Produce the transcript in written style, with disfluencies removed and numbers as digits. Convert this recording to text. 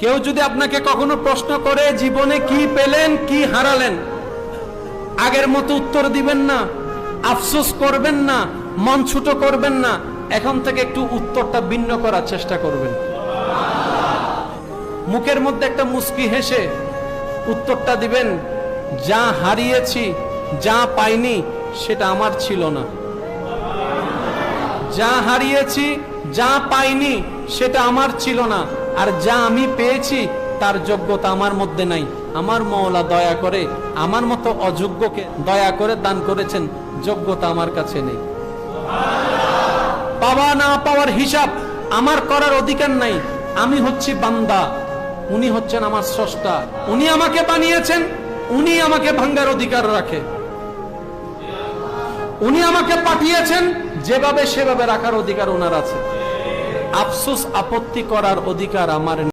কেউ যদি আপনাকে কখনো প্রশ্ন করে জীবনে কি পেলেন কি হারালেন, আগের মতো উত্তর দিবেন না, আফসোস করবেন না, মন ছোট করবেন না। এখন থেকে একটু উত্তরটা ভিন্ন করার চেষ্টা করবেন। মুখের মধ্যে একটা মুস্কি হেসে উত্তরটা দিবেন, যা হারিয়েছি, যা পাইনি সেটা আমার ছিল না। যা হারিয়েছি, যা পাইনি সেটা আমার ছিল না, আর যা আমি পেয়েছি তার যোগ্যতা আমার মধ্যে নাই। আমার মওলা দয়া করে আমার মতো অযোগ্যকে দয়া করে দান করেছেন, যোগ্যতা আমার কাছে নেই। পাওয়া না পাওয়ার হিসাব আমার করার অধিকার নাই। আমি হচ্ছি বান্দা, উনি হচ্ছেন আমার স্রষ্টা। উনি আমাকে বানিয়েছেন, উনি আমাকে ভাঙ্গার অধিকার রাখে। উনি আমাকে পাঠিয়েছেন, যেভাবে সেভাবে রাখার অধিকার ওনার আছে। আফসোস আপত্তি করার অধিকার আমার নেই।